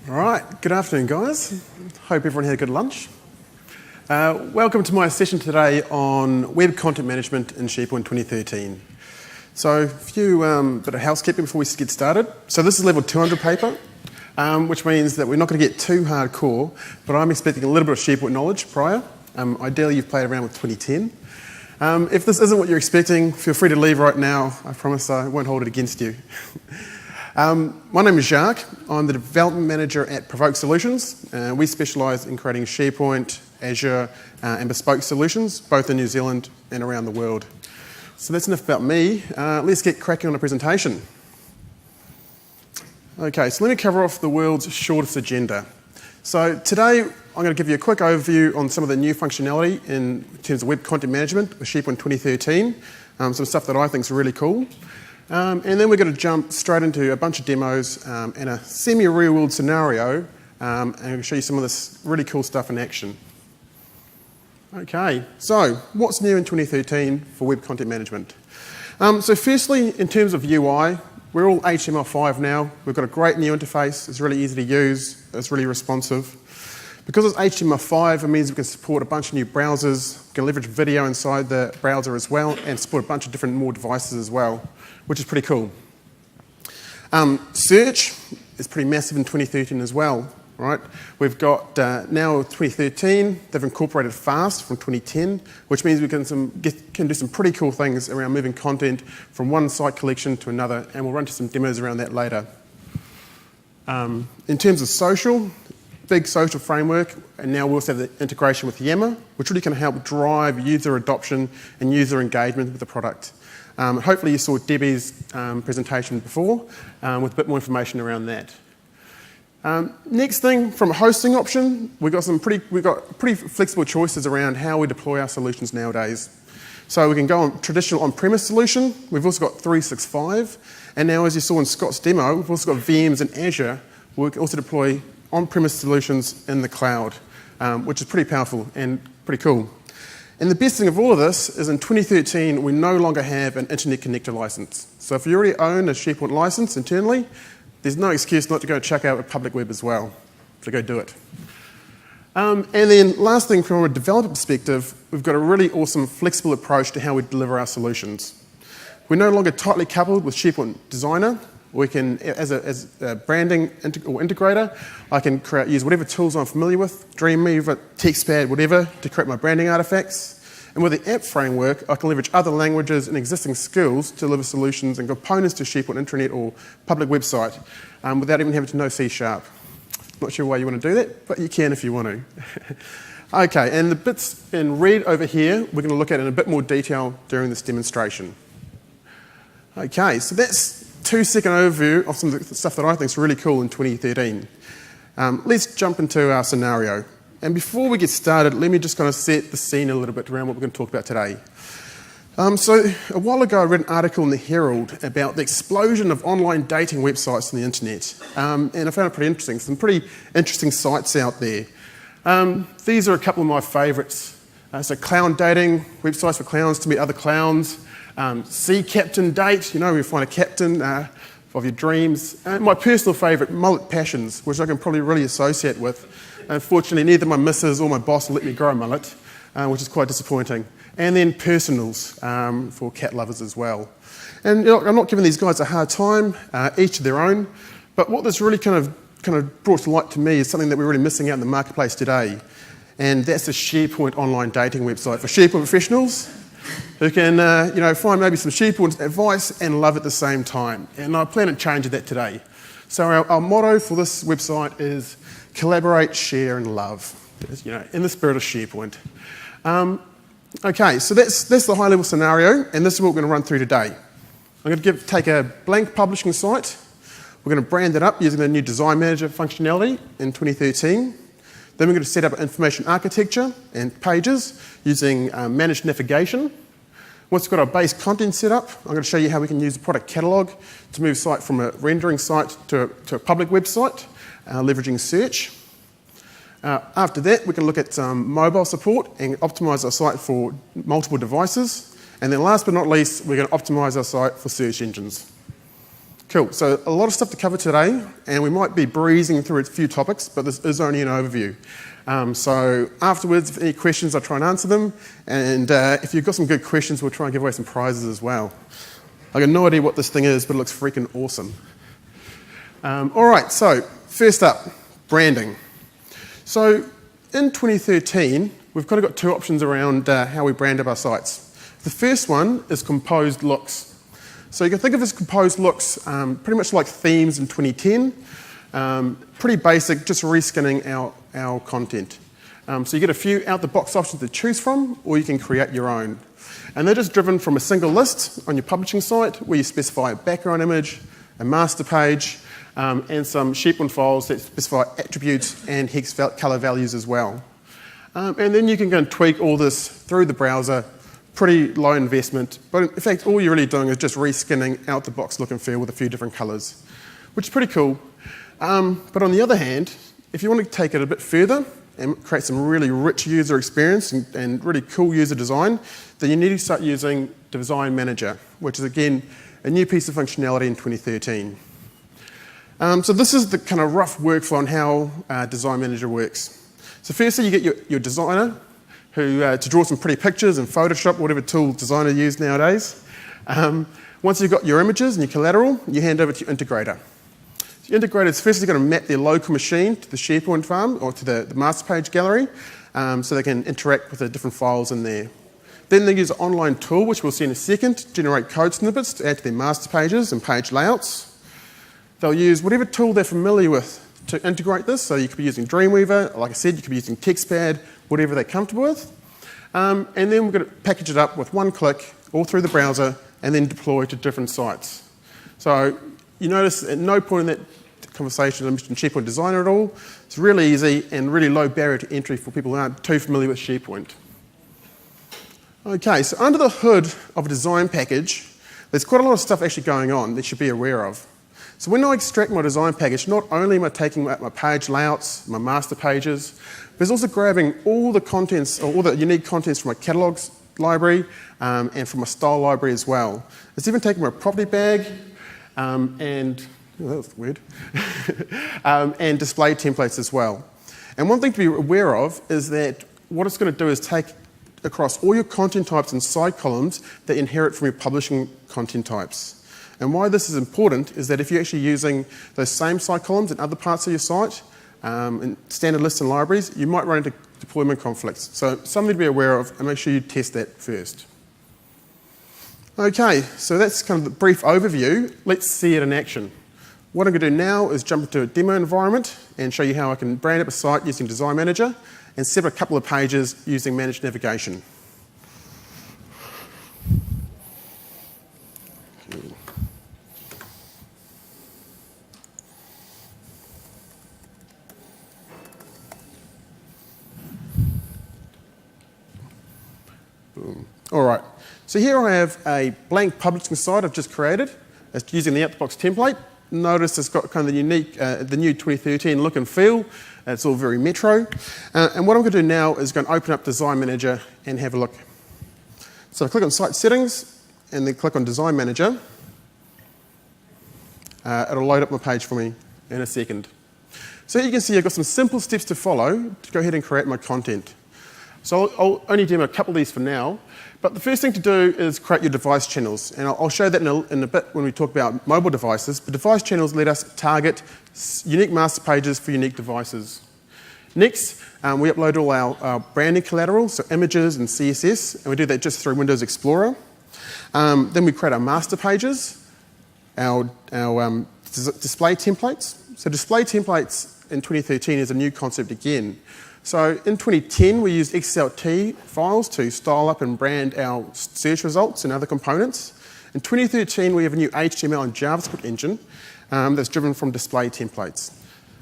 All right, good afternoon, guys. Hope everyone had a good lunch. Welcome to my session today on web content management in SharePoint 2013. So a few bit of housekeeping before we get started. So this is level 200 paper, which means that we're not going to get too hardcore, but I'm expecting a little bit of SharePoint knowledge prior. Ideally, you've played around with 2010. If this isn't what you're expecting, feel free to leave right now. I promise I won't hold it against you. My name is Jacques. I'm the development manager at Provoke Solutions. We specialise in creating SharePoint, Azure and bespoke solutions, both in New Zealand and around the world. So that's enough about me. Let's get cracking on the presentation. Okay, so let me cover off the world's shortest agenda. So today I'm going to give you a quick overview on some of the new functionality in terms of web content management with SharePoint 2013, some stuff that I think is really cool. And then we're going to jump straight into a bunch of demos and a semi-real-world scenario, and I'm going to show you some of this really cool stuff in action. Okay, so what's new in 2013 for web content management? So firstly, in terms of UI, we're all HTML5 now. We've got a great new interface. It's really easy to use. It's really responsive. Because it's HTML5, it means we can support a bunch of new browsers. We can leverage video inside the browser as well and support a bunch of different more devices as well, which is pretty cool. Search is pretty massive in 2013 as well, right? We've got now 2013, they've incorporated fast from 2010, which means we can do some pretty cool things around moving content from one site collection to another, and we'll run to some demos around that later. In terms of social, big social framework, and now we also have the integration with Yammer, which really can help drive user adoption and user engagement with the product. Hopefully you saw Debbie's presentation before with a bit more information around that. Next thing, from a hosting option, we've got pretty flexible choices around how we deploy our solutions nowadays. So we can go on traditional on-premise solution. We've also got 365, and now as you saw in Scott's demo, we've also got VMs in Azure. We can also deploy on-premise solutions in the cloud, which is pretty powerful and pretty cool. And the best thing of all of this is in 2013, we no longer have an internet connector license. So if you already own a SharePoint license internally, there's no excuse not to go check out a public web as well. So go do it. And then last thing, from a developer perspective, we've got a really awesome flexible approach to how we deliver our solutions. We're no longer tightly coupled with SharePoint Designer. We can, as a branding or integrator, I can use whatever tools I'm familiar with, Dreamweaver, TextPad, whatever, to create my branding artifacts. And with the app framework, I can leverage other languages and existing skills to deliver solutions and components to SharePoint intranet or public website without even having to know C#. Not sure why you want to do that, but you can if you want to. Okay, and the bits in red over here, we're going to look at in a bit more detail during this demonstration. Okay, so that's 2-second overview of some of the stuff that I think is really cool in 2013. Let's jump into our scenario. And before we get started, let me just kind of set the scene a little bit around what we're going to talk about today. So a while ago, I read an article in the Herald about the explosion of online dating websites on the internet. And I found it pretty interesting. Some pretty interesting sites out there. These are a couple of my favourites. So clown dating, websites for clowns to meet other clowns. Sea Captain Date, you know, we find a captain of your dreams. And my personal favourite, Mullet Passions, which I can probably really associate with. Unfortunately, neither my missus or my boss will let me grow a mullet, which is quite disappointing. And then Personals for cat lovers as well. And you know, I'm not giving these guys a hard time, each of their own. But what this really kind of brought to light to me is something that we're really missing out in the marketplace today. And that's the SharePoint online dating website for SharePoint professionals who can find maybe some SharePoint advice and love at the same time. And I plan on changing that today. So our motto for this website is collaborate, share and love, in the spirit of SharePoint. Okay, so that's the high level scenario, and this is what we're going to run through today. I'm going to take a blank publishing site. We're going to brand it up using the new Design Manager functionality in 2013. Then we're going to set up information architecture and pages using managed navigation. Once we've got our base content set up, I'm going to show you how we can use the product catalog to move site from a rendering site to a public website, leveraging search. After that, we can look at some mobile support and optimize our site for multiple devices. And then last but not least, we're going to optimize our site for search engines. Cool, so a lot of stuff to cover today, and we might be breezing through a few topics, but this is only an overview. So afterwards, if any questions, I'll try and answer them, and if you've got some good questions, we'll try and give away some prizes as well. I've got no idea what this thing is, but it looks freaking awesome. All right, so first up, branding. So in 2013, we've kind of got two options around how we brand up our sites. The first one is composed looks. So you can think of it as composed looks, pretty much like themes in 2010. Pretty basic, just reskinning our content. So you get a few out-the-box options to choose from, or you can create your own. And they're just driven from a single list on your publishing site, where you specify a background image, a master page, and some SharePoint files that specify attributes and hex color values as well. And then you can go and tweak all this through the browser. Pretty low investment, but in fact all you're really doing is just reskinning out the box look and feel with a few different colours, which is pretty cool. But on the other hand, if you want to take it a bit further and create some really rich user experience and really cool user design, then you need to start using Design Manager, which is again a new piece of functionality in 2013. So this is the kind of rough workflow on how Design Manager works. So firstly you get your designer, who to draw some pretty pictures in Photoshop, whatever tool designers use nowadays. Once you've got your images and your collateral, you hand over to your integrator. So your integrator is firstly going to map their local machine to the SharePoint farm or to the master page gallery, so they can interact with the different files in there. Then they use an online tool, which we'll see in a second, to generate code snippets to add to their master pages and page layouts. They'll use whatever tool they're familiar with to integrate this, so you could be using Dreamweaver, like I said, you could be using TextPad, whatever they're comfortable with. And then we're going to package it up with one click all through the browser and then deploy to different sites. So you notice at no point in that conversation I mentioned SharePoint Designer at all. It's really easy and really low barrier to entry for people who aren't too familiar with SharePoint. Okay, so under the hood of a design package, there's quite a lot of stuff actually going on that you should be aware of. So when I extract my design package, not only am I taking my page layouts, my master pages, but it's also grabbing all the contents, or all the unique contents from my catalogs library and from my style library as well. It's even taking my property bag and, oh, that was weird, and display templates as well. And one thing to be aware of is that what it's going to do is take across all your content types and side columns that inherit from your publishing content types. And why this is important is that if you're actually using those same side columns in other parts of your site, in standard lists and libraries, you might run into deployment conflicts. So something to be aware of, and make sure you test that first. Okay, so that's kind of the brief overview. Let's see it in action. What I'm going to do now is jump into a demo environment and show you how I can brand up a site using Design Manager and set up a couple of pages using Managed Navigation. All right, so here I have a blank publishing site I've just created. It's using the out-the-box template. Notice it's got kind of the unique, the new 2013 look and feel. It's all very metro. And what I'm going to do now is go and open up Design Manager and have a look. So I click on Site Settings and then click on Design Manager. It'll load up my page for me in a second. So you can see I've got some simple steps to follow to go ahead and create my content. So I'll only demo a couple of these for now, but the first thing to do is create your device channels, and I'll show that in a bit when we talk about mobile devices, but device channels let us target unique master pages for unique devices. Next, we upload all our branding collateral, so images and CSS, and we do that just through Windows Explorer. Then we create our master pages, our display templates. So display templates in 2013 is a new concept again. So in 2010, we used XLT files to style up and brand our search results and other components. In 2013, we have a new HTML and JavaScript engine that's driven from display templates.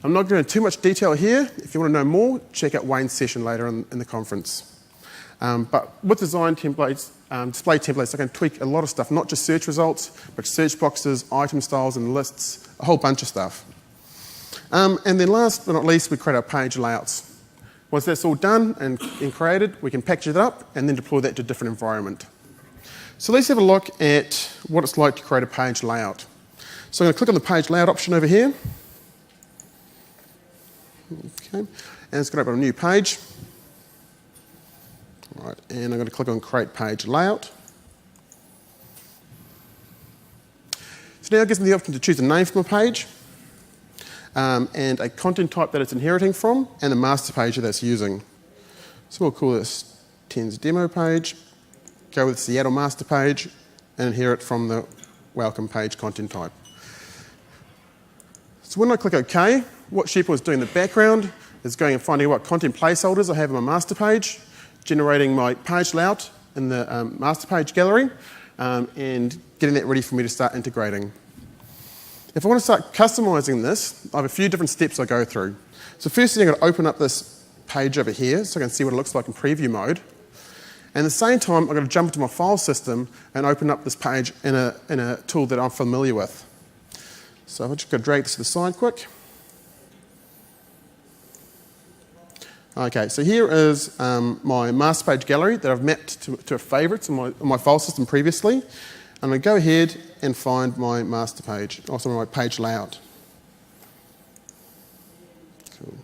I'm not going into too much detail here. If you want to know more, check out Wayne's session later in the conference. But with design templates, display templates, I can tweak a lot of stuff, not just search results, but search boxes, item styles and lists, a whole bunch of stuff. And then last but not least, we create our page layouts. Once that's all done and created, we can package it up and then deploy that to a different environment. So let's have a look at what it's like to create a page layout. So I'm going to click on the page layout option over here. Okay, and it's going to open a new page. All right, and I'm going to click on Create Page Layout. So now it gives me the option to choose a name for my page, and a content type that it's inheriting from, and a master page that it's using. So we'll call this TENS demo page, go with Seattle master page, and inherit from the welcome page content type. So when I click OK, what SharePoint is doing in the background is going and finding what content placeholders I have in my master page, generating my page layout in the master page gallery, and getting that ready for me to start integrating. If I want to start customizing this, I have a few different steps I go through. So firstly, I'm going to open up this page over here so I can see what it looks like in preview mode. And at the same time, I'm going to jump into my file system and open up this page in a tool that I'm familiar with. So I'm just going to drag this to the side quick. Okay, so here is my master page gallery that I've mapped to favourites in my file system previously. I'm going to go ahead and find my master page, also my page layout. Cool.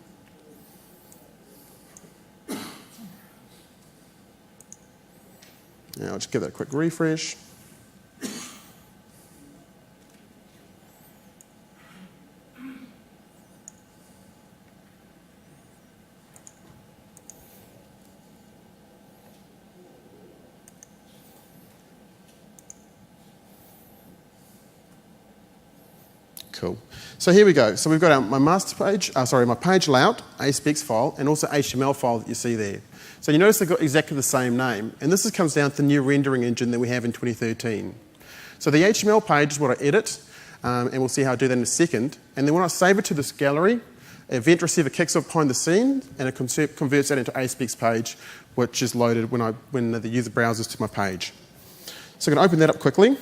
Now I'll just give that a quick refresh. Cool. So here we go. So we've got my master page, my page layout, ASPX file, and also HTML file that you see there. So you notice they've got exactly the same name, and this comes down to the new rendering engine that we have in 2013. So the HTML page is what I edit, and we'll see how I do that in a second. And then when I save it to this gallery, an event receiver kicks off behind the scenes, and it converts that into ASPX page, which is loaded when the user browses to my page. So I'm going to open that up quickly.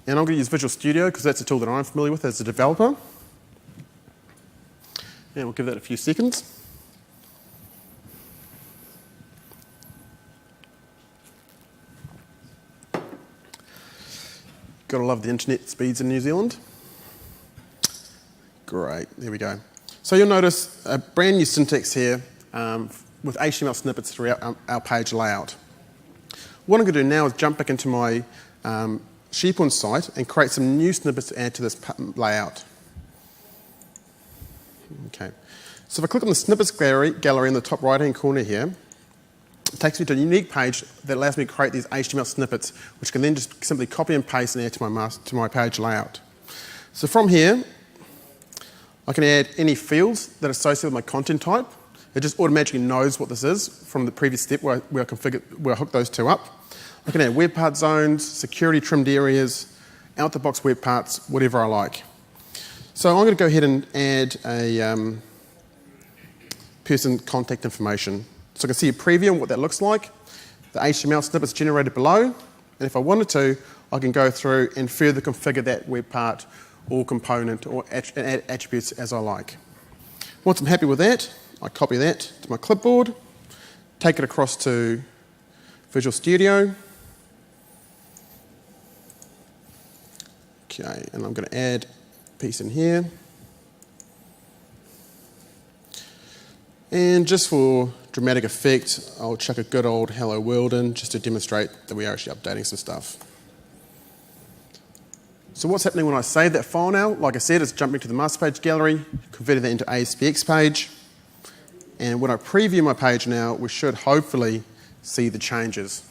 And I'm going to use Visual Studio because that's a tool that I'm familiar with as a developer. And we'll give that a few seconds. Gotta love the internet speeds in New Zealand. Great, there we go. So you'll notice a brand new syntax here with HTML snippets throughout our page layout. What I'm going to do now is jump back into my SharePoint site and create some new snippets to add to this layout. Okay, so if I click on the snippets gallery in the top right hand corner here, it takes me to a unique page that allows me to create these HTML snippets, which can then just simply copy and paste and add to my page layout. So from here, I can add any fields that are associated with my content type. It just automatically knows what this is from the previous step where I hooked those two up. I can add web part zones, security trimmed areas, out-the-box web parts, whatever I like. So I'm going to go ahead and add a person contact information. So I can see a preview of what that looks like. The HTML snippets generated below. And if I wanted to, I can go through and further configure that web part or component or add attributes as I like. Once I'm happy with that, I copy that to my clipboard, take it across to Visual Studio. Okay, and I'm going to add a piece in here. And just for dramatic effect, I'll chuck a good old hello world in just to demonstrate that we are actually updating some stuff. So what's happening when I save that file now? Like I said, it's jumping to the master page gallery, converting that into ASPX page. And when I preview my page now, we should hopefully see the changes.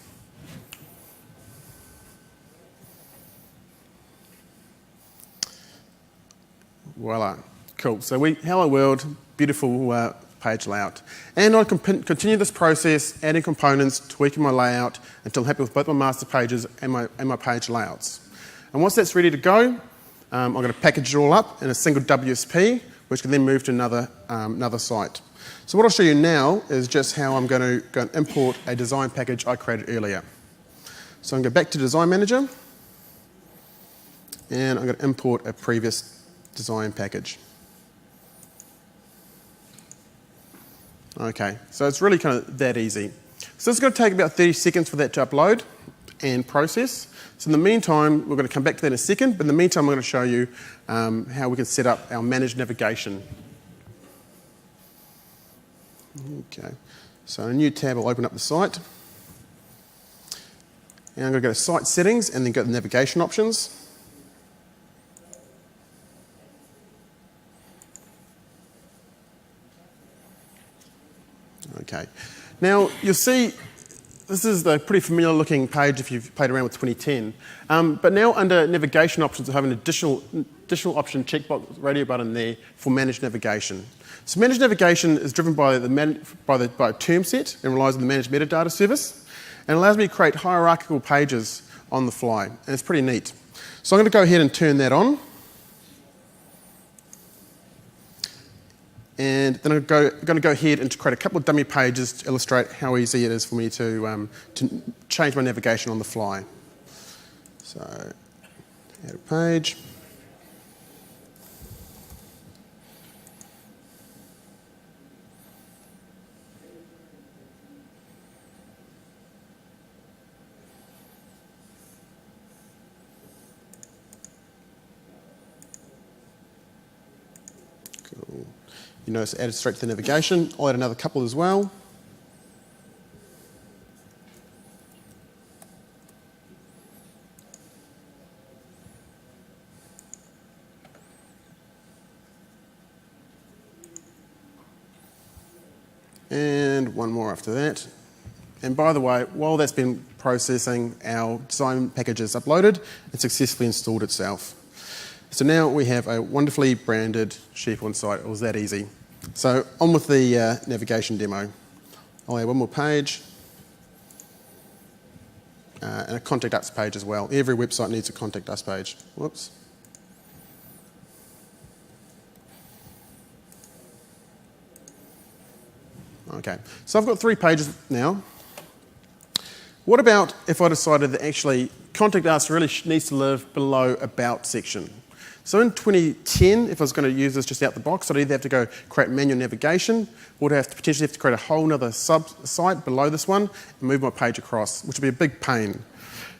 Voila, cool. So hello world, beautiful page layout. And I can continue this process, adding components, tweaking my layout until I'm happy with both my master pages and my page layouts. And once that's ready to go, I'm going to package it all up in a single WSP, which can then move to another site. So what I'll show you now is just how I'm going to go and import a design package I created earlier. So I'm going to go back to Design Manager, and I'm going to import a previous design package. Okay, so it's really kind of that easy. So it's going to take about 30 seconds for that to upload. and process. So in the meantime, we're going to come back to that in a second, but in the meantime, I'm going to show you how we can set up our managed navigation. Okay, so in a new tab, I'll open up the site. And I'm going to go to Site Settings and then go to Navigation Options. Okay, now you'll see this is the pretty familiar looking page if you've played around with 2010. But now under Navigation Options, I have an additional option checkbox radio button there for Managed Navigation. So Managed Navigation is driven by a term set and relies on the Managed Metadata Service, and allows me to create hierarchical pages on the fly, and it's pretty neat. So I'm going to go ahead and turn that on. And then I'm going to go ahead and create a couple of dummy pages to illustrate how easy it is for me to change my navigation on the fly. So, add a page. Cool. You notice it added straight to the navigation. I'll add another couple as well. And one more after that. And by the way, while that's been processing, our design package is uploaded and successfully installed itself. So now we have a wonderfully branded SharePoint site. It was that easy. So on with the navigation demo. I'll add one more page and a Contact Us page as well. Every website needs a Contact Us page. Whoops. Okay, so I've got 3 pages now. What about if I decided that actually Contact Us really needs to live below About section? So in 2010, if I was going to use this just out the box, I'd either have to go create manual navigation, or I'd potentially have to create a whole other sub-site below this one and move my page across, which would be a big pain.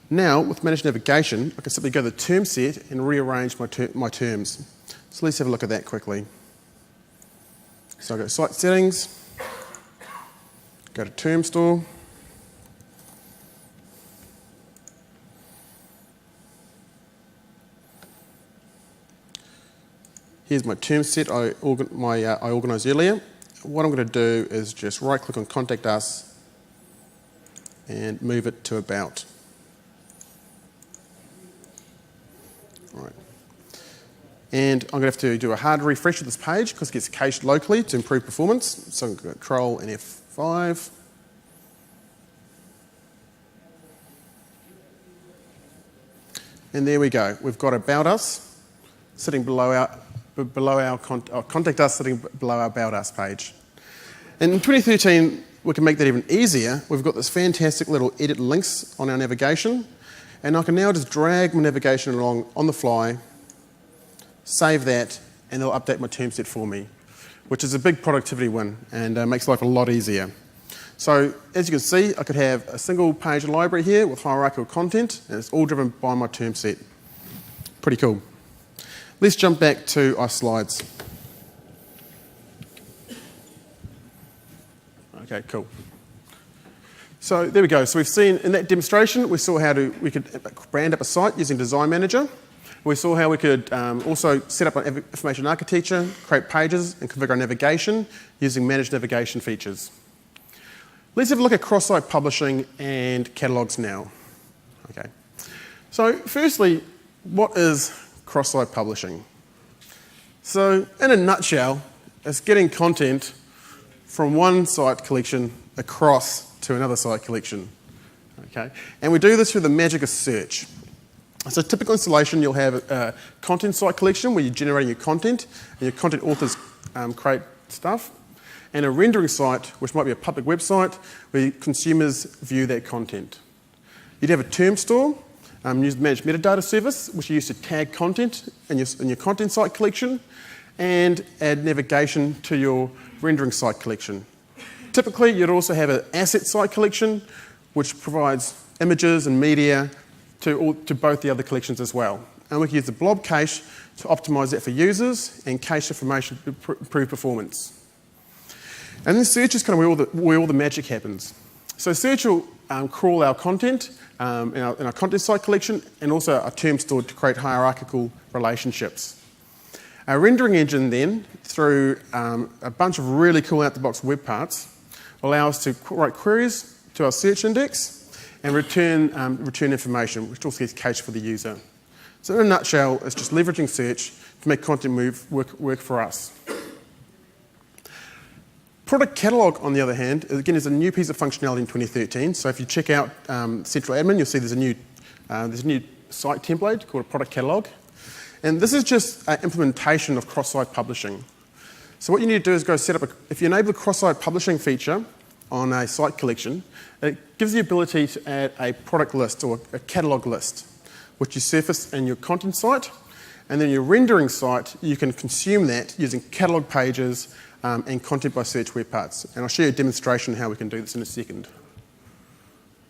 Now, with managed navigation, I can simply go to the term set and rearrange my terms. So let's have a look at that quickly. So I go to Site Settings, go to Term Store, here's my term set I organised earlier. What I'm going to do is just right-click on Contact Us and move it to About. All right. And I'm going to have to do a hard refresh of this page because it gets cached locally to improve performance. So I'm going to go Control and F5. And there we go. We've got About Us sitting below our Contact Us sitting below our About Us page. And in 2013, we can make that even easier. We've got this fantastic little edit links on our navigation, and I can now just drag my navigation along on the fly, save that, and it'll update my term set for me, which is a big productivity win and makes life a lot easier. So as you can see, I could have a single page library here with hierarchical content, and it's all driven by my term set. Pretty cool. Let's jump back to our slides. Okay, cool. So there we go. So we've seen in that demonstration, we saw how we could brand up a site using Design Manager. We saw how we could also set up an information architecture, create pages, and configure our navigation using managed navigation features. Let's have a look at cross-site publishing and catalogs now. Okay. So firstly, what is cross-site publishing? So in a nutshell, it's getting content from one site collection across to another site collection. Okay? And we do this through the magic of search. So a typical installation, you'll have a content site collection where you're generating your content, and your content authors create stuff, and a rendering site, which might be a public website, where consumers view that content. You'd have a term store, use the managed metadata service, which you use to tag content in your content site collection, and add navigation to your rendering site collection. Typically, you'd also have an asset site collection, which provides images and media to both the other collections as well. And we can use the blob cache to optimize that for users and cache information to improve performance. And then search is kind of where all the magic happens. So search will crawl our content in our content site collection and also our term stored to create hierarchical relationships. Our rendering engine then, through a bunch of really cool out-the-box web parts, allow us to write queries to our search index and return information, which also gets cached for the user. So in a nutshell, it's just leveraging search to make content work for us. Product Catalog, on the other hand, again, is a new piece of functionality in 2013. So if you check out Central Admin, you'll see there's a new site template called a Product Catalog. And this is just an implementation of cross-site publishing. So what you need to do is go set up, if you enable a cross-site publishing feature on a site collection, it gives the ability to add a product list or a catalog list, which you surface in your content site. And then your rendering site, you can consume that using catalog pages and content by search web parts. And I'll show you a demonstration of how we can do this in a second.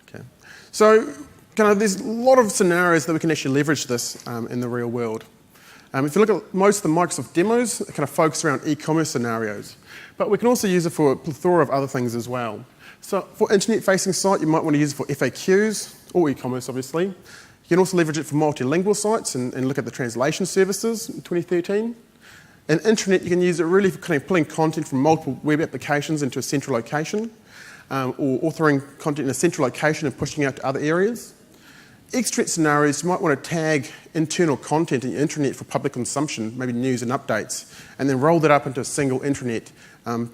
Okay. So there's a lot of scenarios that we can actually leverage this in the real world. If you look at most of the Microsoft demos, they kind of focus around e-commerce scenarios. But we can also use it for a plethora of other things as well. So for internet-facing site, you might want to use it for FAQs, or e-commerce, obviously. You can also leverage it for multilingual sites and look at the translation services in 2013. In intranet, you can use it really for kind of pulling content from multiple web applications into a central location, or authoring content in a central location and pushing out to other areas. Extranet scenarios, you might want to tag internal content in your intranet for public consumption, maybe news and updates, and then roll that up into a single intranet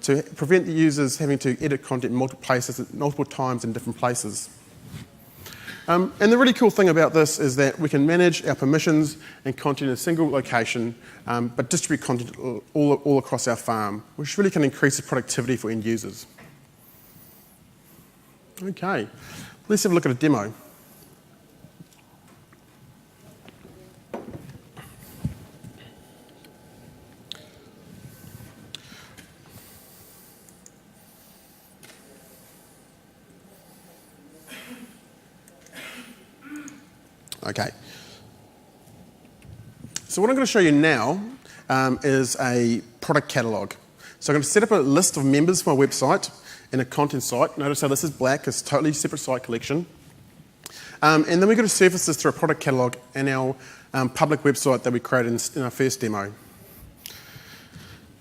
to prevent the users having to edit content in multiple places at multiple times in different places. And the really cool thing about this is that we can manage our permissions and content in a single location, but distribute content all across our farm, which really can increase the productivity for end users. Okay, let's have a look at a demo. Okay. So what I'm going to show you now is a product catalog. So I'm going to set up a list of members for my website in a content site. Notice how this is black, it's a totally separate site collection. And then we're going to surface this through a product catalog in our public website that we created in our first demo.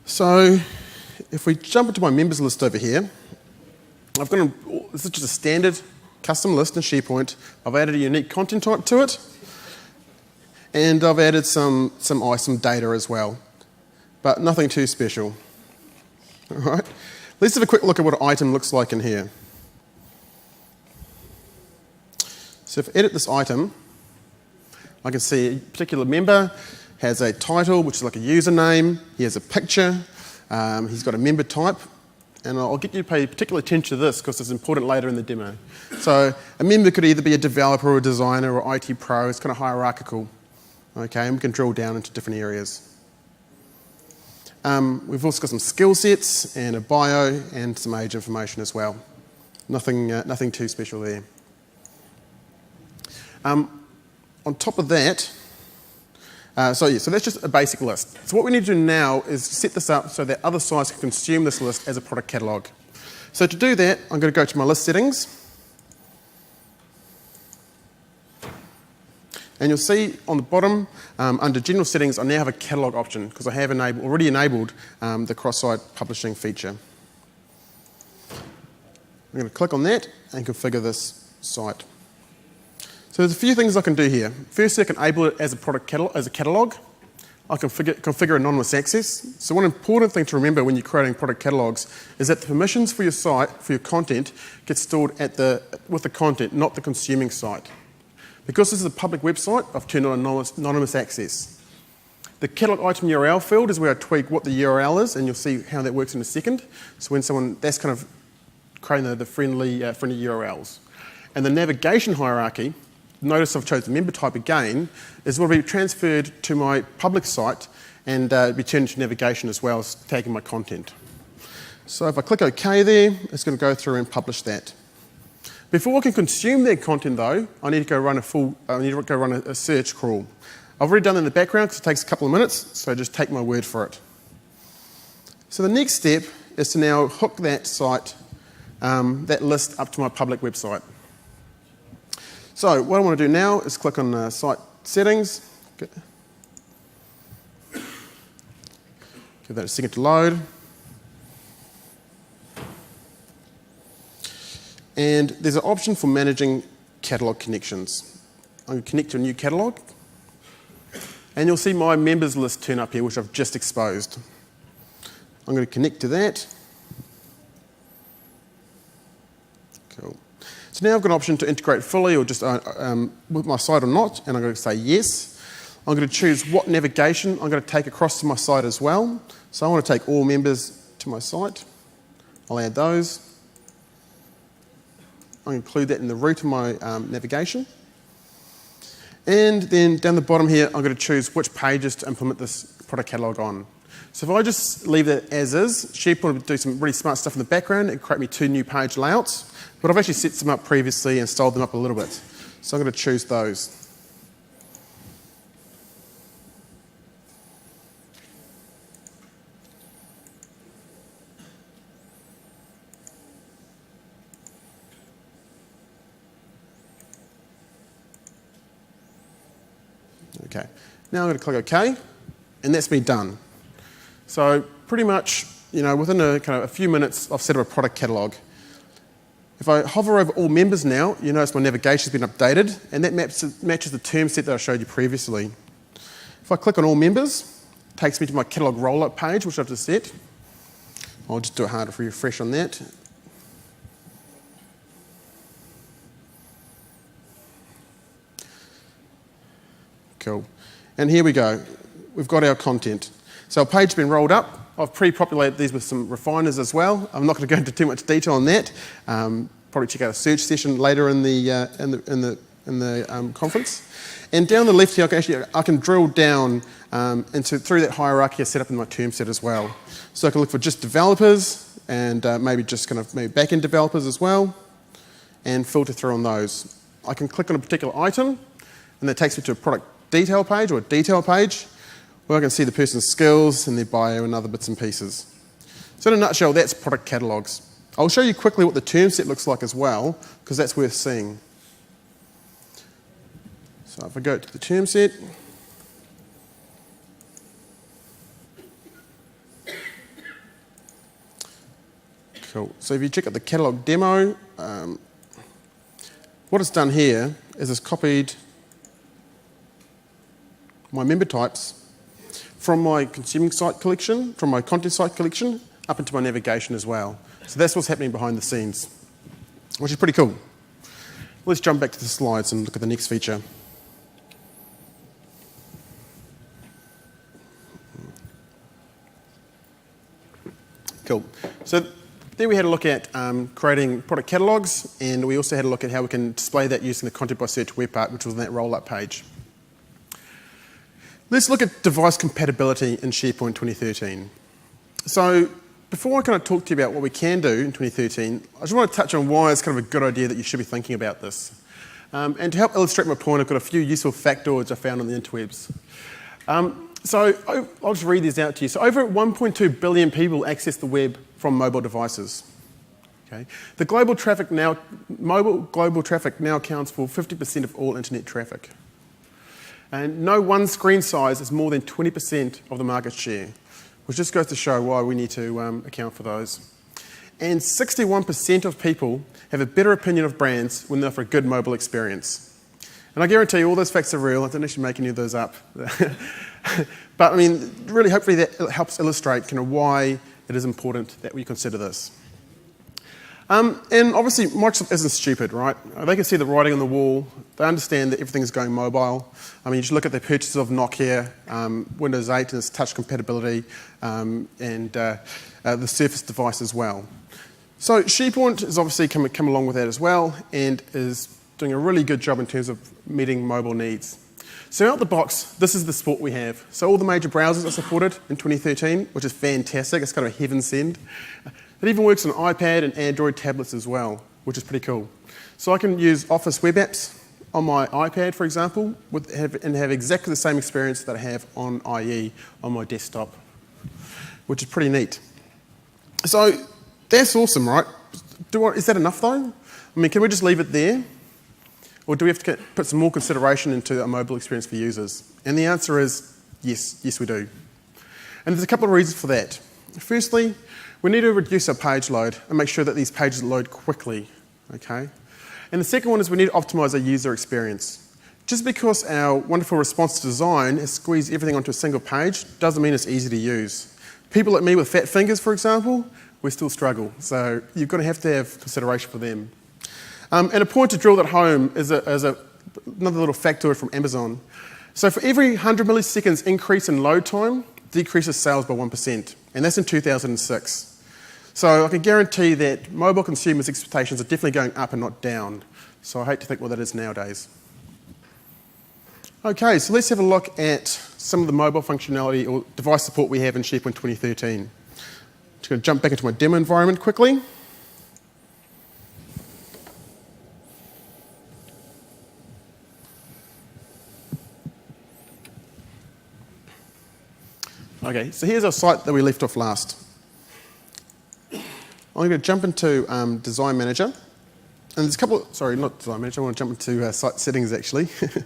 So if we jump into my members list over here, this is just a standard custom list in SharePoint. I've added a unique content type to it, and I've added some data as well, but nothing too special. All right, let's have a quick look at what an item looks like in here. So if I edit this item, I can see a particular member has a title, which is like a username. He has a picture. He's got a member type. And I'll get you to pay particular attention to this because it's important later in the demo. So a member could either be a developer or a designer or IT pro. It's kind of hierarchical. Okay, and we can drill down into different areas. We've also got some skill sets and a bio and some age information as well. Nothing too special there. On top of that, so that's just a basic list. So what we need to do now is set this up so that other sites can consume this list as a product catalog. So to do that, I'm going to go to my list settings. And you'll see on the bottom, under general settings, I now have a catalog option because I have already enabled the cross-site publishing feature. I'm going to click on that and configure this site. So there's a few things I can do here. Firstly, I can enable it as a catalog. I can configure anonymous access. So one important thing to remember when you're creating product catalogs is that the permissions for your site, for your content, get stored with the content, not the consuming site. Because this is a public website, I've turned on anonymous access. The catalog item URL field is where I tweak what the URL is, and you'll see how that works in a second. So that's kind of creating the friendly URLs. And the navigation hierarchy, notice I've chosen member type again, is will be transferred to my public site and be turned into navigation as well as tagging my content. So if I click OK there, it's going to go through and publish that. Before I can consume their content though, I need to go run a search crawl. I've already done that in the background because it takes a couple of minutes, so just take my word for it. So the next step is to now hook that site, that list up to my public website. So what I want to do now is click on site settings. Give that a second to load. And there's an option for managing catalog connections. I'm going to connect to a new catalog. And you'll see my members list turn up here, which I've just exposed. I'm going to connect to that. Cool. So now I've got an option to integrate fully or just with my site or not, and I'm going to say yes. I'm going to choose what navigation I'm going to take across to my site as well. So I want to take all members to my site. I'll add those. I'll include that in the root of my navigation. And then down the bottom here, I'm going to choose which pages to implement this product catalog on. So if I just leave that as is, SharePoint will do some really smart stuff in the background and create me 2 new page layouts. But I've actually set them up previously and styled them up a little bit. So I'm going to choose those. Okay, now I'm going to click OK, and that's me done. So pretty much, within a few minutes, I've set up a product catalog. If I hover over all members now, you notice my navigation's been updated, and that matches the term set that I showed you previously. If I click on all members, it takes me to my catalog rollup page, which I've just set. I'll just do it harder for you, refresh on that. Cool. And here we go. We've got our content. So our page has been rolled up. I've pre-populated these with some refiners as well. I'm not going to go into too much detail on that. Probably check out a search session later in the conference. And down the left here, I can drill down through that hierarchy I set up in my term set as well. So I can look for just developers and maybe back-end developers as well, and filter through on those. I can click on a particular item, and that takes me to a product detail page or a detail page where I can see the person's skills and their bio and other bits and pieces. So in a nutshell, that's product catalogs. I'll show you quickly what the term set looks like as well, because that's worth seeing. So if I go to the term set, cool. So if you check out the catalog demo, what it's done here is it's copied my member types from my consuming site collection, from my content site collection, up into my navigation as well. So that's what's happening behind the scenes, which is pretty cool. Let's jump back to the slides and look at the next feature. Cool. So there we had a look at creating product catalogs, and we also had a look at how we can display that using the Content by Search web part, which was on that roll-up page. Let's look at device compatibility in SharePoint 2013. So before I talk to you about what we can do in 2013, I just want to touch on why it's a good idea that you should be thinking about this. And to help illustrate my point, I've got a few useful factoids I found on the interwebs. So I'll just read these out to you. So over 1.2 billion people access the web from mobile devices. Okay. The mobile global traffic now accounts for 50% of all internet traffic. And no one screen size is more than 20% of the market share, which just goes to show why we need to account for those. And 61% of people have a better opinion of brands when they offer a good mobile experience. And I guarantee you all those facts are real. I didn't actually make any of those up. But really hopefully that helps illustrate why it is important that we consider this. And obviously, Microsoft isn't stupid, right? They can see the writing on the wall. They understand that everything is going mobile. You just look at the purchases of Nokia, Windows 8 and its touch compatibility, and the Surface device as well. So SharePoint has obviously come along with that as well, and is doing a really good job in terms of meeting mobile needs. So out the box, this is the support we have. So all the major browsers are supported in 2013, which is fantastic. It's a heaven send. It even works on iPad and Android tablets as well, which is pretty cool. So I can use Office web apps on my iPad, for example, and have exactly the same experience that I have on IE on my desktop, which is pretty neat. So that's awesome, right? Is that enough, though? I mean, can we just leave it there? Or do we have to put some more consideration into a mobile experience for users? And the answer is yes, we do. And there's a couple of reasons for that. Firstly, we need to reduce our page load and make sure that these pages load quickly, okay? And the second one is we need to optimize our user experience. Just because our wonderful responsive design has squeezed everything onto a single page doesn't mean it's easy to use. People like me with fat fingers, for example, we still struggle. So you've got to have consideration for them. And a point to drill that home is another little factoid from Amazon. So for every 100 milliseconds increase in load time, decreases sales by 1%. And that's in 2006. So I can guarantee that mobile consumers' expectations are definitely going up and not down. So I hate to think what that is nowadays. Okay, so let's have a look at some of the mobile functionality or device support we have in SharePoint 2013. Just going to jump back into my demo environment quickly. Okay, so here's our site that we left off last. I'm going to jump into Design Manager. And there's a couple, sorry, not Design Manager, I want to jump into Site Settings actually. And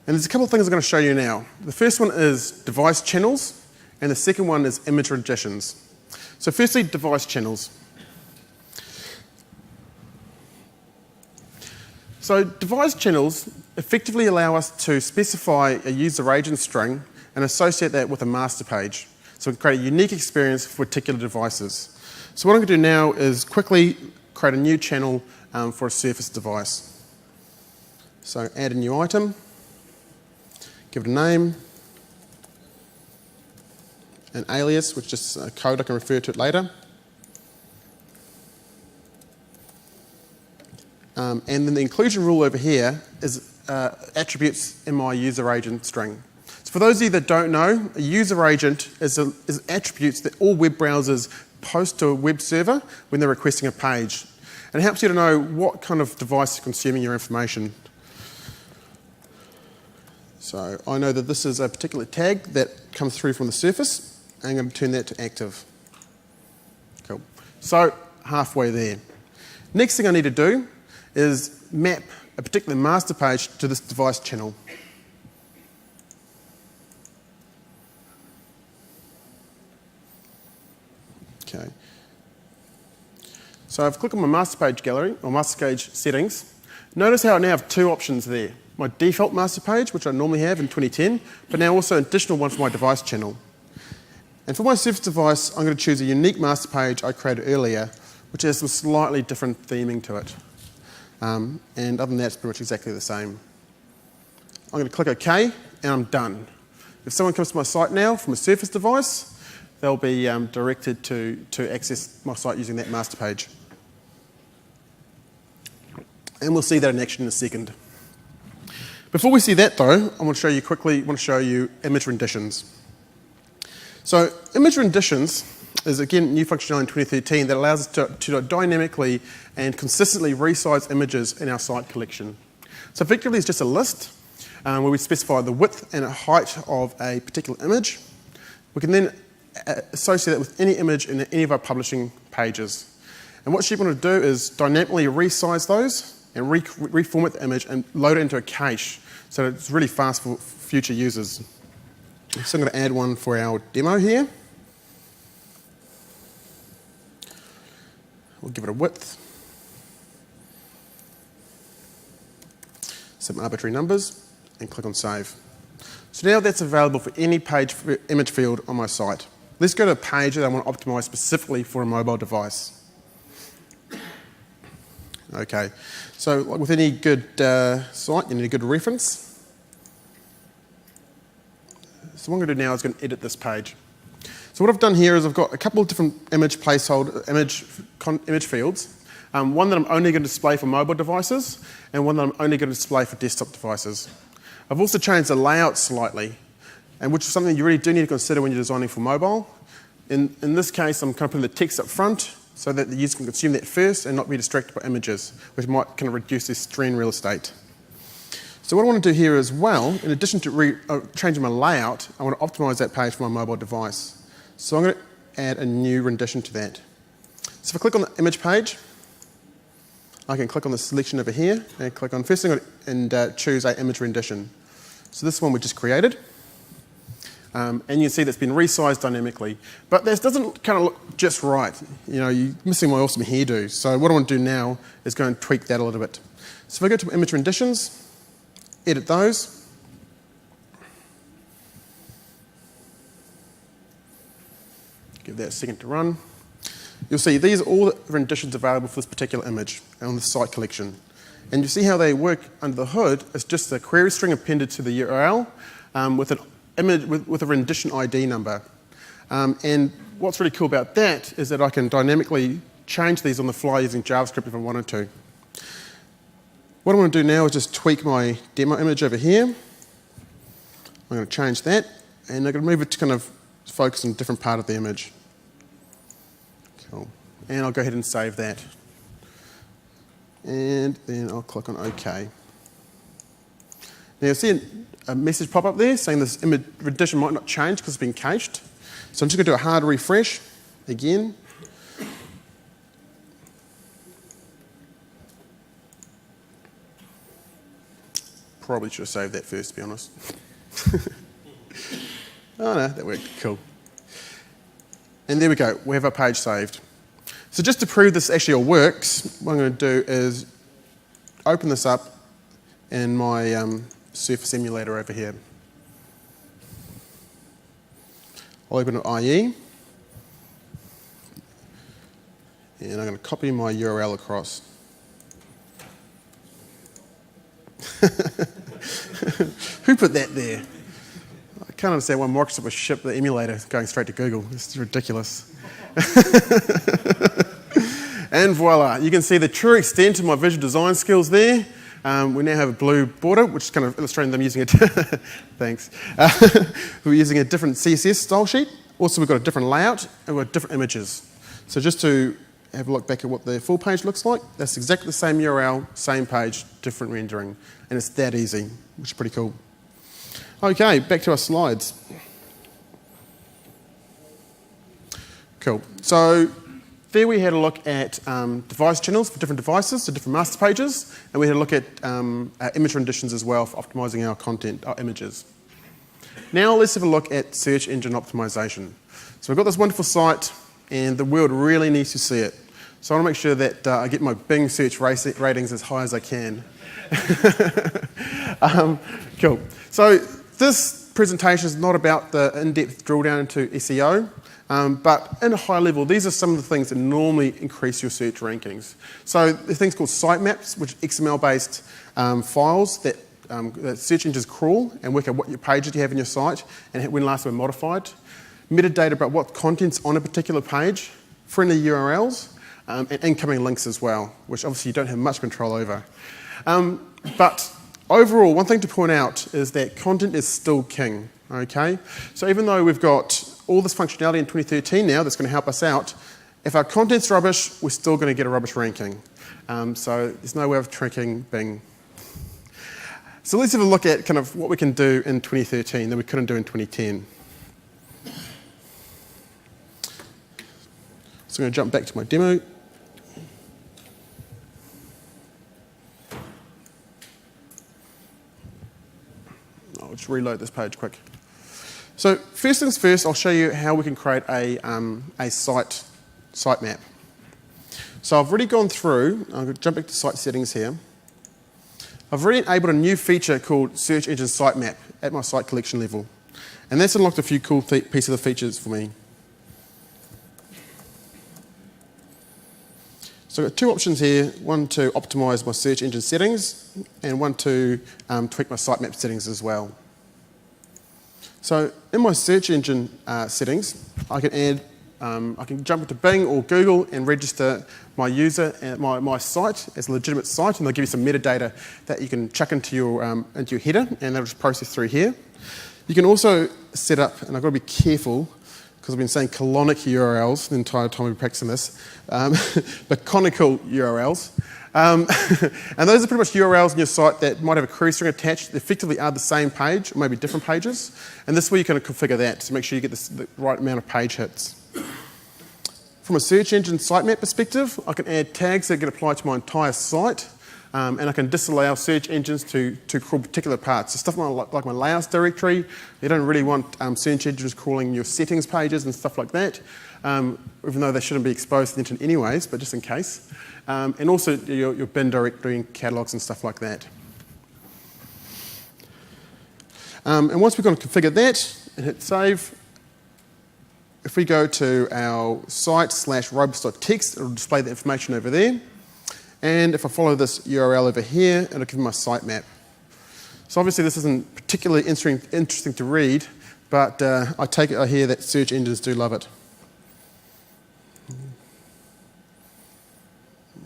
there's a couple of things I'm going to show you now. The first one is device channels, and the second one is image renditions. So firstly, device channels. So device channels effectively allow us to specify a user agent string and associate that with a master page. So we can create a unique experience for particular devices. So what I'm going to do now is quickly create a new channel for a Surface device. So add a new item, give it a name, an alias, which is a code I can refer to it later. And then the inclusion rule over here is attributes in my user agent string. So for those of you that don't know, a user agent is attributes that all web browsers post to a web server when they're requesting a page. And it helps you to know what kind of device is consuming your information. So I know that this is a particular tag that comes through from the Surface, and I'm going to turn that to active. Cool. So halfway there. Next thing I need to do is map a particular master page to this device channel. Okay. So I've clicked on my master page gallery, or master page settings. Notice how I now have two options there. My default master page, which I normally have in 2010, but now also an additional one for my device channel. And for my Surface device, I'm going to choose a unique master page I created earlier, which has some slightly different theming to it. And other than that, it's pretty much exactly the same. I'm going to click OK, and I'm done. If someone comes to my site now from a Surface device, they'll be directed to access my site using that master page. And we'll see that in action in a second. Before we see that, though, I want to show you image renditions. So image renditions is, again, new functionality in 2013 that allows us to dynamically and consistently resize images in our site collection. So effectively, it's just a list where we specify the width and height of a particular image. We can then associate that with any image in any of our publishing pages. And what SharePoint will do is dynamically resize those and reformat the image and load it into a cache so that it's really fast for future users. So I'm going to add one for our demo here. We'll give it a width, some arbitrary numbers, and click on Save. So now that's available for any page image field on my site. Let's go to a page that I want to optimize specifically for a mobile device. Okay, so like with any good site, you need a good reference. So what I'm going to do now is going to edit this page. So what I've done here is I've got a couple of different image fields. One that I'm only going to display for mobile devices, and one that I'm only going to display for desktop devices. I've also changed the layout slightly, and which is something you really do need to consider when you're designing for mobile. In this case, I'm kind of putting the text up front, so that the user can consume that first and not be distracted by images, which might kind of reduce their screen real estate. So what I want to do here as well, in addition to changing my layout, I want to optimize that page for my mobile device. So I'm going to add a new rendition to that. So if I click on the image page, I can click on the selection over here and click on first thing and choose an image rendition. So this one we just created. And you can see that's been resized dynamically. But this doesn't kind of look just right. You know, you're missing my awesome hairdo. So what I want to do now is go and tweak that a little bit. So if I go to image renditions, edit those. Give that a second to run. You'll see these are all the renditions available for this particular image on the site collection. And you see how they work under the hood. It's just a query string appended to the URL with an image with a rendition ID number. And what's really cool about that is that I can dynamically change these on the fly using JavaScript if I wanted to. What I want to do now is just tweak my demo image over here. I'm going to change that, and I'm going to move it to kind of focus on a different part of the image. Cool. And I'll go ahead and save that. And then I'll click on OK. Now you'll see a message pop up there saying this image rendition might not change because it's been cached. So I'm just going to do a hard refresh again. Probably should have saved that first, to be honest. Oh no, that worked. Cool. And there we go. We have our page saved. So just to prove this actually all works, what I'm going to do is open this up in my Surface emulator over here. I'll open an IE. And I'm going to copy my URL across. Who put that there? I can't understand why Microsoft would ship the emulator going straight to Google. It's ridiculous. And voila, you can see the true extent of my visual design skills there. We now have a blue border, which is kind of illustrating them using it. Thanks. We're using a different CSS style sheet. Also, we've got a different layout and we've got different images. So just to have a look back at what the full page looks like, that's exactly the same URL, same page, different rendering. And it's that easy, which is pretty cool. Okay, back to our slides. Cool. So there we had a look at device channels for different devices, so different master pages, and we had a look at image renditions as well for optimizing our content, our images. Now let's have a look at search engine optimization. So we've got this wonderful site, and the world really needs to see it. So I want to make sure that I get my Bing search ratings as high as I can. Cool. So this presentation is not about the in-depth drill down into SEO, but in a high level, these are some of the things that normally increase your search rankings. So there are things called sitemaps, which are XML-based files that search engines crawl and work out what your pages you have in your site and when last were modified. Metadata about what content's on a particular page, friendly URLs, and incoming links as well, which obviously you don't have much control over. But overall, one thing to point out is that content is still king, okay? So even though we've got all this functionality in 2013 now that's going to help us out, if our content's rubbish, we're still going to get a rubbish ranking. So there's no way of tricking Bing. So let's have a look at kind of what we can do in 2013 that we couldn't do in 2010. So I'm going to jump back to my demo. I'll just reload this page quick. So first things first, I'll show you how we can create a sitemap. So I've already gone through, I'm going to jump back to site settings here. I've already enabled a new feature called Search Engine Sitemap at my site collection level. And that's unlocked a few cool pieces of features for me. So I've got two options here, one to optimize my search engine settings and one to tweak my sitemap settings as well. So in my search engine settings, I can jump into Bing or Google and register my user and my site as a legitimate site, and they'll give you some metadata that you can chuck into your header, and they'll just process through here. You can also set up, and I've got to be careful because because I've been saying colonic URLs the entire time we've been practicing this, but conical URLs. And those are pretty much URLs on your site that might have a query string attached. They effectively are the same page, or maybe different pages. And this way you can configure that to make sure you get the right amount of page hits. From a search engine sitemap perspective, I can add tags that get applied to my entire site. And I can disallow search engines to crawl particular parts. So stuff like my layouts directory, you don't really want search engines crawling your settings pages and stuff like that, even though they shouldn't be exposed to the internet anyways, but just in case. And also your bin directory and catalogs and stuff like that. And once we've got to configure that and hit save, if we go to our site/robots.txt, it'll display the information over there. And if I follow this URL over here, it'll give me my sitemap. So obviously this isn't particularly interesting to read, but I hear that search engines do love it.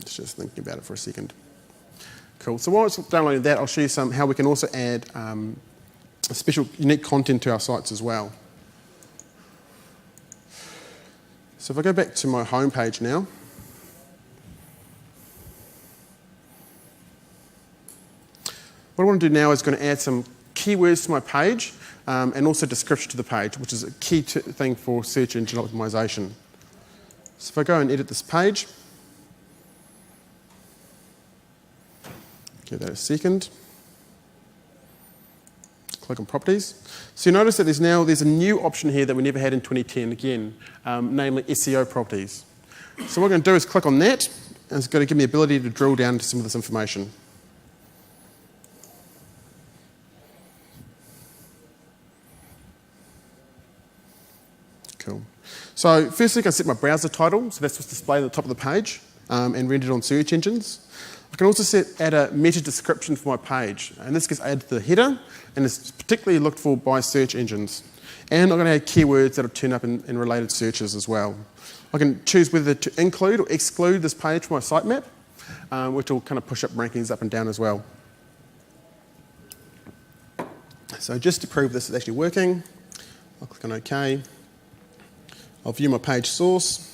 Just thinking about it for a second. Cool. So while I was downloading that, I'll show you how we can also add special unique content to our sites as well. So if I go back to my home page now, what I want to do now is going to add some keywords to my page and also description to the page, which is a key thing for search engine optimization. So if I go and edit this page, give that a second, click on properties. So you notice that there's a new option here that we never had in 2010 again, namely SEO properties. So what I'm going to do is click on that, and it's going to give me the ability to drill down to some of this information. Cool. So firstly, I can set my browser title, so that's what's displayed at the top of the page and rendered on search engines. I can also add a meta description for my page, and this gets added to the header, and it's particularly looked for by search engines. And I'm going to add keywords that will turn up in related searches as well. I can choose whether to include or exclude this page from my sitemap, which will kind of push up rankings up and down as well. So just to prove this is actually working, I'll click on OK. I'll view my page source.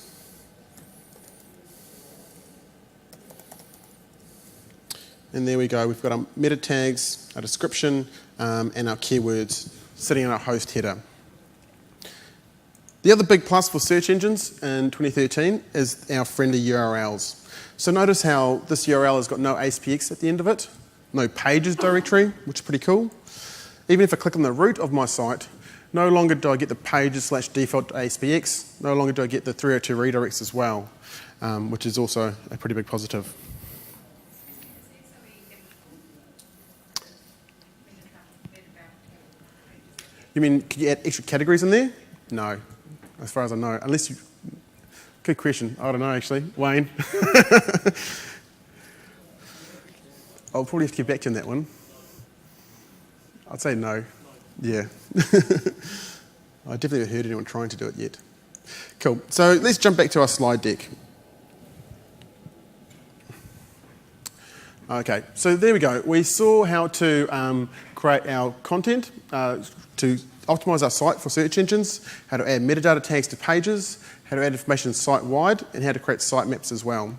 And there we go. We've got our meta tags, our description, and our keywords sitting in our host header. The other big plus for search engines in 2013 is our friendly URLs. So notice how this URL has got no ASPX at the end of it, no pages directory, which is pretty cool. Even if I click on the root of my site, no longer do I get the pages/default ASPX, no longer do I get the 302 redirects as well, which is also a pretty big positive. You mean, could you add extra categories in there? No, as far as I know, unless you... Good question. I don't know, actually. Wayne. I'll probably have to get back to you on that one. I'd say no. Yeah. I definitely haven't heard anyone trying to do it yet. Cool. So let's jump back to our slide deck. Okay, so there we go. We saw how to create our content, to optimize our site for search engines, how to add metadata tags to pages, how to add information site-wide, and how to create sitemaps as well.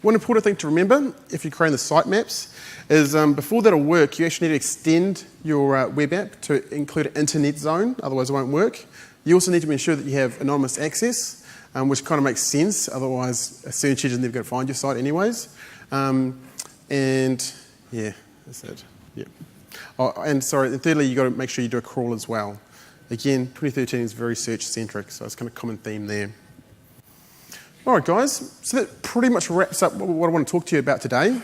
One important thing to remember if you're creating the sitemaps is before that'll work, you actually need to extend your web app to include an internet zone, otherwise it won't work. You also need to ensure that you have anonymous access, which kind of makes sense, otherwise a search engine's never going to find your site anyways. And yeah, that's it. Yeah. Oh, and sorry, and thirdly, you've got to make sure you do a crawl as well. Again, 2013 is very search-centric, so it's kind of a common theme there. All right, guys, so that pretty much wraps up what I want to talk to you about today.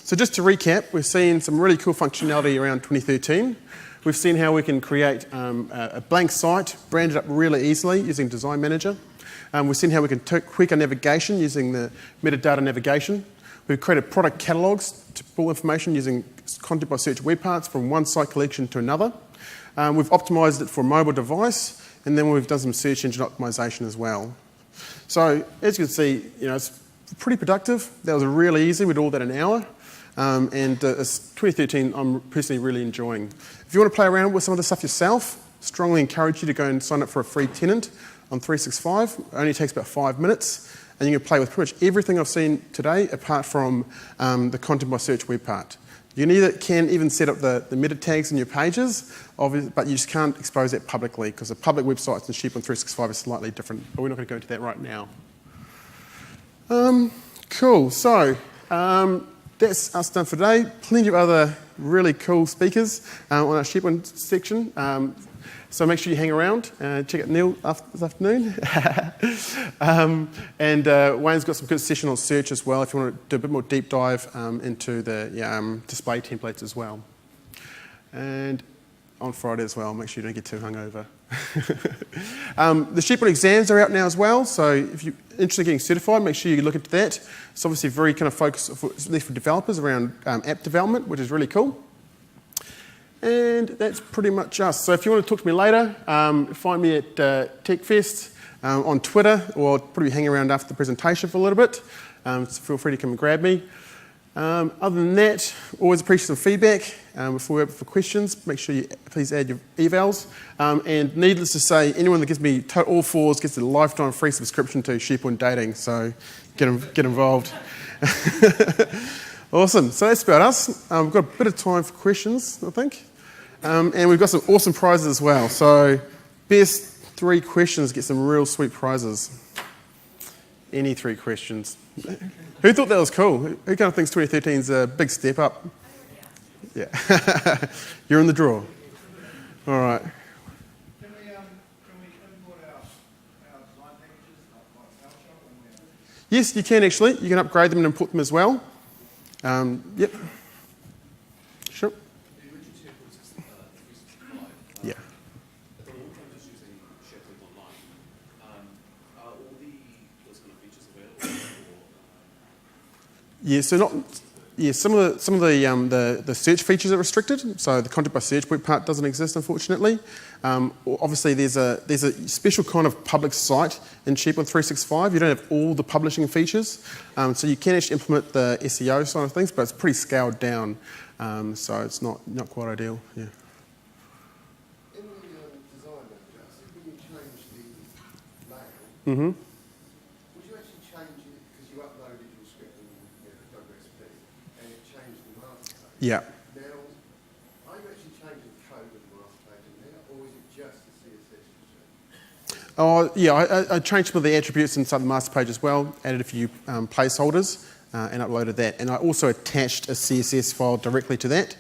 So just to recap, we've seen some really cool functionality around 2013. We've seen how we can create a blank site, brand it up really easily using Design Manager. We've seen how we can tweak our navigation using the metadata navigation. We've created product catalogs to pull information using content by search web parts from one site collection to another. We've optimized it for a mobile device, and then we've done some search engine optimization as well. So as you can see, it's pretty productive. That was really easy. We did all that in an hour. And 2013, I'm personally really enjoying. If you want to play around with some of the stuff yourself, strongly encourage you to go and sign up for a free tenant on 365. It only takes about 5 minutes, and you can play with pretty much everything I've seen today, apart from the content by search web part. You can even set up the meta tags in your pages, but you just can't expose that publicly because the public websites in SharePoint 365 are slightly different, but we're not going to go into that right now. Cool, so that's us done for today. Plenty of other really cool speakers on our SharePoint section. So make sure you hang around and check out Neil this afternoon. And Wayne's got some good session on search as well if you want to do a bit more deep dive into the display templates as well. And on Friday as well, make sure you don't get too hungover. The SharePoint exams are out now as well, so if you're interested in getting certified, make sure you look into that. It's obviously very kind of focused for developers around app development, which is really cool. And that's pretty much us. So if you want to talk to me later, find me at TechFest on Twitter, or I'll probably hang around after the presentation for a little bit. So feel free to come and grab me. Other than that, always appreciate some feedback. Before we open for questions, make sure you please add your evals. And needless to say, anyone that gives me all fours gets a lifetime free subscription to SharePoint Dating, so get involved. Awesome, so that's about us. We've got a bit of time for questions, I think. And we've got some awesome prizes as well. So best 3 questions get some real sweet prizes. Any 3 questions. Who thought that was cool? Who kind of thinks 2013 is a big step up? Yeah. You're in the draw. All right. Can we import our design packages like PowerShell? Yes, you can actually. You can upgrade them and import them as well. Yep. Sure. The original SharePoint is 365. Yeah. At the moment, I'm just using SharePoint Online. Are all those kind of features available? Yeah. So not. Yeah. Some of the search features are restricted. So the content by search web part doesn't exist, unfortunately. Obviously, there's a special kind of public site in SharePoint 365. You don't have all the publishing features, so you can actually implement the SEO side of things, but it's pretty scaled down, so it's not quite ideal. Yeah. In the design manager, I think when you change the layout, would you actually change it because you uploaded your script and done recipe, and it changed the master page? Yeah. Now, are you actually changing the code of the master page in there, or is it just the CSS you change? Oh, yeah, I changed some of the attributes inside the master page as well, added a few placeholders, and uploaded that. And I also attached a CSS file directly to that,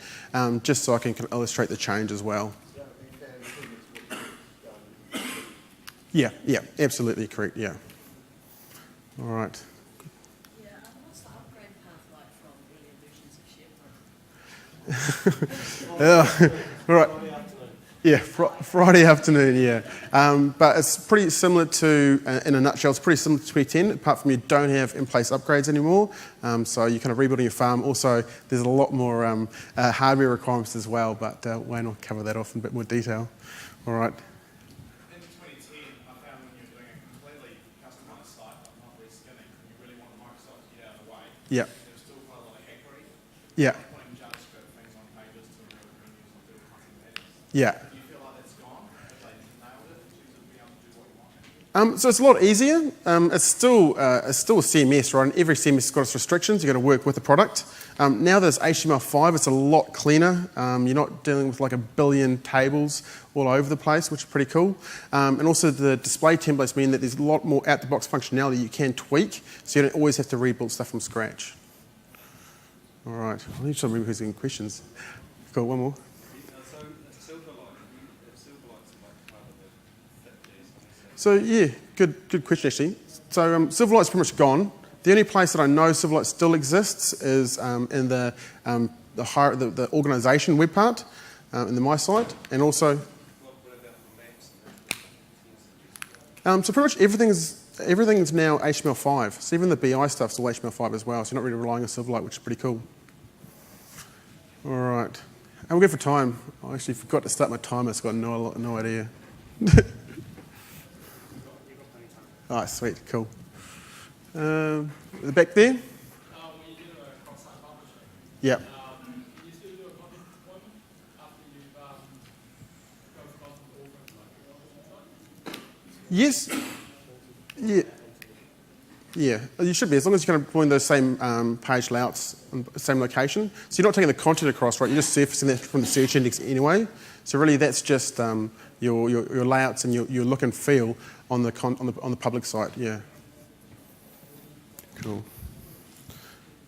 just so I can illustrate the change as well. So you can limit what you've done. Yeah, absolutely correct, yeah. All right. Yeah, and what's the upgrade path like from earlier versions of SharePoint? All right. Yeah, Friday afternoon, yeah. But it's pretty similar to, in a nutshell, it's pretty similar to 2010, apart from you don't have in-place upgrades anymore. So you're kind of rebuilding your farm. Also, there's a lot more hardware requirements as well, but Wayne will cover that off in a bit more detail. All right. In 2010, I found when you're doing a completely customized site, but not reskinning, you really want Microsoft to get out of the way. Yeah. There's still quite a lot of hackery. Yeah. Putting JavaScript things on pages to remove menus or do custom edits. Yeah. Do you feel like that's gone? Have they nailed it in terms of being able to do what you want? So it's a lot easier. It's still a CMS, right? And every CMS has got its restrictions. You've got to work with the product. Now there's HTML5. It's a lot cleaner. You're not dealing with like a billion tables all over the place, which is pretty cool. And also the display templates mean that there's a lot more out-the-box functionality you can tweak, so you don't always have to rebuild stuff from scratch. All right. I need to remember who's getting questions. Got one more. So yeah, good question actually. So Silverlight's pretty much gone. The only place that I know Silverlight still exists is in the organisation web part, in the My Site, and also. So pretty much everything's now HTML5. So even the BI stuff's all HTML5 as well. So you're not really relying on Silverlight, which is pretty cool. All right, and we're good for time. I actually forgot to start my timer, so I've got no idea. Oh, sweet, cool. The back there? When you do a cross-site publishing, Yeah. you still do a content deployment after you've go across the whole Yes. Yeah. Yeah, you should be, as long as you're kind of pulling those same page layouts on the same location. So you're not taking the content across, right? You're just surfacing that from the search index anyway. So really that's just your layouts and your look and feel on the public site, yeah. Cool.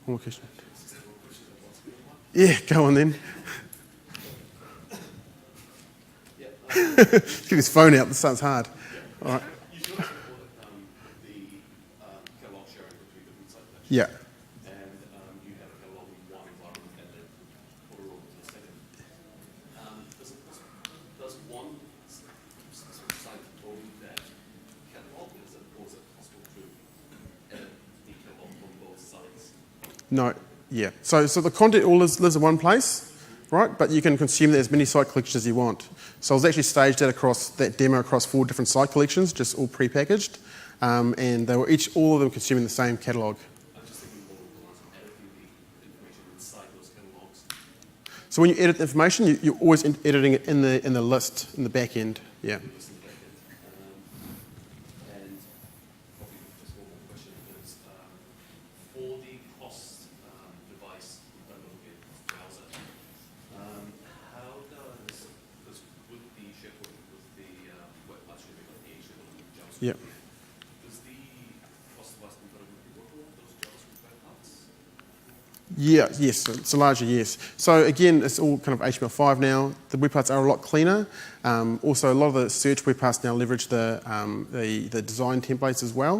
One more question. Yeah, go on then. Get his phone out, this sounds hard. All right. You sort of call it the catalog sharing between different site collections. Yeah. And you have a catalog in one environment and then put it over to the second. Does one specific site own that catalog? Or is it possible to edit the catalog from both sides? No, yeah. So the content all lives in one place, right? But you can consume as many site collections as you want. So I was actually staged that demo across 4 different site collections, just all pre-packaged, and they were all of them consuming the same catalog. I'm just thinking more of the ones editing the information inside those catalogs. So when you edit the information, you're always editing it in the list in the back end. Yeah. And probably just one more question is, for the cross device development browser, how does, because with the SharePoint, with the web streaming application on JavaScript, Yeah. does the cross device compatibility work on those JavaScript web apps? Yeah, yes, it's a larger yes. So again, it's all kind of HTML5 now. The web parts are a lot cleaner. Also, a lot of the search web parts now leverage the design templates as well,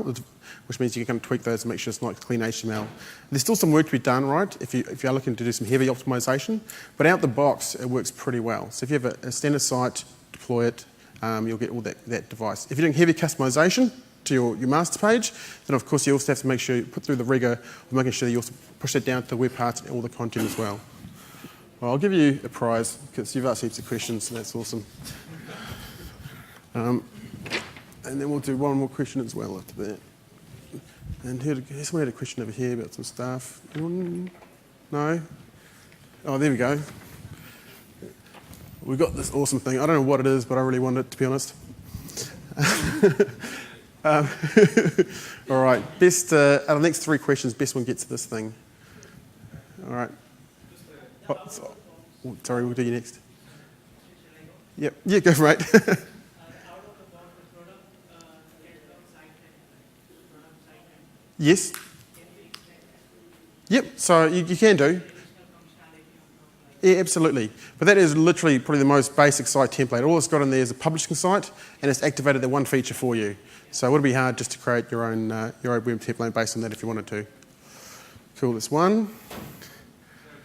which means you can kind of tweak those and make sure it's not clean HTML. There's still some work to be done, right, if you are looking to do some heavy optimization, but out the box, it works pretty well. So if you have a standard site, deploy it, you'll get all that device. If you're doing heavy customization to your master page, then of course you also have to make sure you put through the rigor of making sure that you also push that down to the web parts and all the content as well. Well, I'll give you a prize because you've asked heaps of questions, so that's awesome. And then we'll do one more question as well after that. And someone had a question over here about some stuff. Anyone? No? Oh, there we go. We've got this awesome thing. I don't know what it is, but I really want it, to be honest. All right, best, out of the next 3 questions, best one gets this thing. All right. Sorry, we'll do you next. Yep, yeah, go for it. Yes. Yep, so you can do. Yeah, absolutely. But that is literally probably the most basic site template. All it's got in there is a publishing site, and it's activated that one feature for you. So it would be hard just to create your own web template based on that if you wanted to. Cool, that's one. So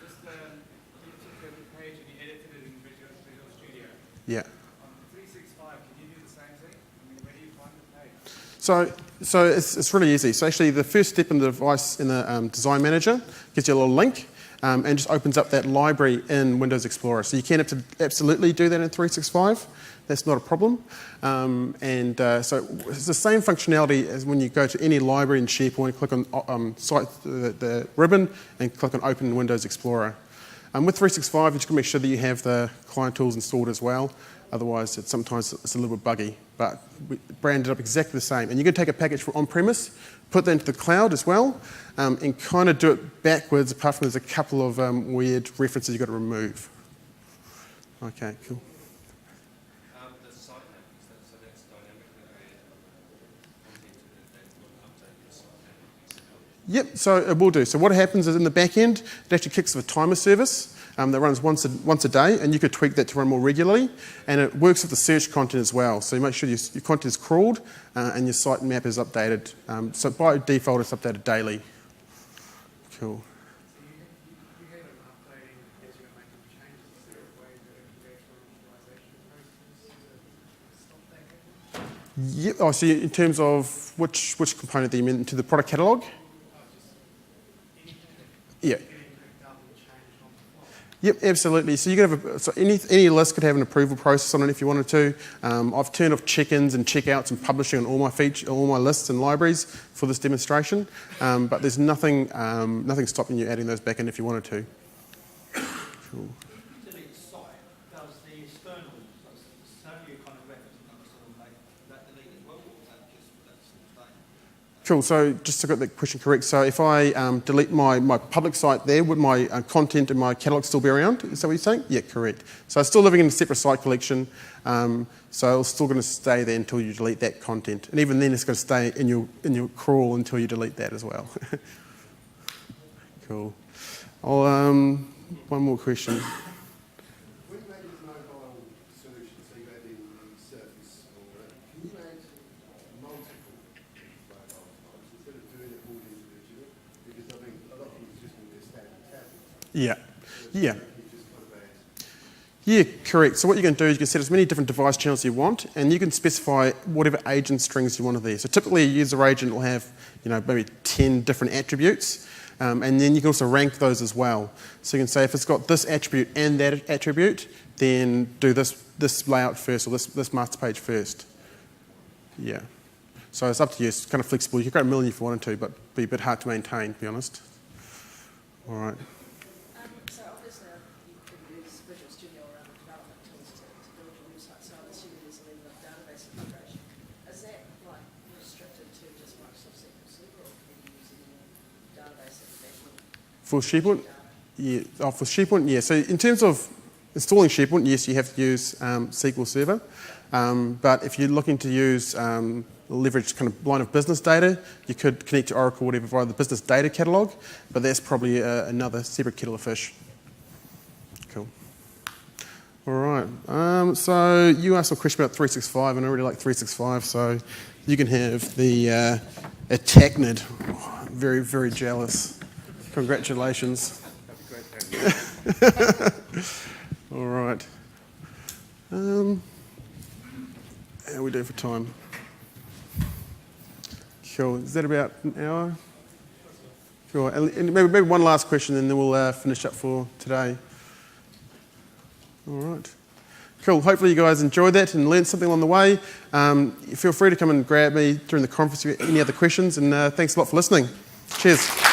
just you took every page and you edited it in Visual Studio. Yeah. On 365, can you do the same thing? I mean, where do you find the page? So it's really easy. So actually the first step in the device in the Design Manager gives you a little link and just opens up that library in Windows Explorer. So you can absolutely do that in 365. That's not a problem. So it's the same functionality as when you go to any library in SharePoint, click on the ribbon and click on Open in Windows Explorer. With 365, you just got to make sure that you have the client tools installed as well. Otherwise, sometimes it's a little bit buggy. But we branded up exactly the same. And you can take a package from on-premise, put that into the cloud as well, and kind of do it backwards, apart from there's a couple of weird references you've got to remove. Okay, cool. The site name, so that's dynamically content that will update the site name. Yep, so it will do. So what happens is in the back end, it actually kicks off a timer service that runs once a day, and you could tweak that to run more regularly. And it works with the search content as well. So you make sure your content is crawled and your site map is updated. So by default, it's updated daily. Cool. So you had an updating as you're making changes. Is there a way that the actual optimization process to stop that happening? Yep. Oh, so in terms of which component that you meant, into the product catalog? Yeah. Yep, absolutely. So you can have any list could have an approval process on it if you wanted to. I've turned off check-ins and check-outs and publishing on all my lists and libraries for this demonstration. But there's nothing stopping you adding those back in if you wanted to. Cool. Delete the site, does the external, so you kind of reference sort of make that delete as well? Cool, so just to get the question correct, so if I delete my public site there, would my content in my catalogue still be around? Is that what you're saying? Yeah, correct. So it's still living in a separate site collection, so it's still going to stay there until you delete that content. And even then it's going to stay in your crawl until you delete that as well. Cool. One more question. When you made this mobile solution, so you add in the Surface or whatever, can you add multiple mobile phones instead of doing it all individually? Because I think a lot of them is just going to be a standard tablet. Yeah. So Yeah. you just kind of add. Yeah, correct. So what you can do is you can set as many different device channels you want, and you can specify whatever agent strings you want there. So typically a user agent will have, maybe 10 different attributes, and then you can also rank those as well. So you can say if it's got this attribute and that attribute, then do this layout first, or this master page first. Yeah. So it's up to you. It's kind of flexible. You could create a million if you wanted to, but it'd be a bit hard to maintain, to be honest. All right. So obviously you could use Visual Studio around development tools to build your new site. So I'm assuming there's a level of database integration. Is that restricted to just Microsoft SQL Server, or can you use any database application? For SharePoint? Yeah. Oh, for SharePoint, yeah. So in terms of installing SharePoint, yes, you have to use SQL Server. But if you're looking to use leverage kind of line of business data, you could connect to Oracle or whatever via the business data catalog, but that's probably another separate kettle of fish. Cool. All right. So you asked a question about 365, and I really like 365, so you can have the a TechEd. Oh, I'm very, very jealous. Congratulations. All right. How are we doing for time? Cool. Is that about an hour? Cool. And maybe one last question, and then we'll finish up for today. All right. Cool. Hopefully you guys enjoyed that and learned something along the way. Feel free to come and grab me during the conference if you have any other questions, and thanks a lot for listening. Cheers.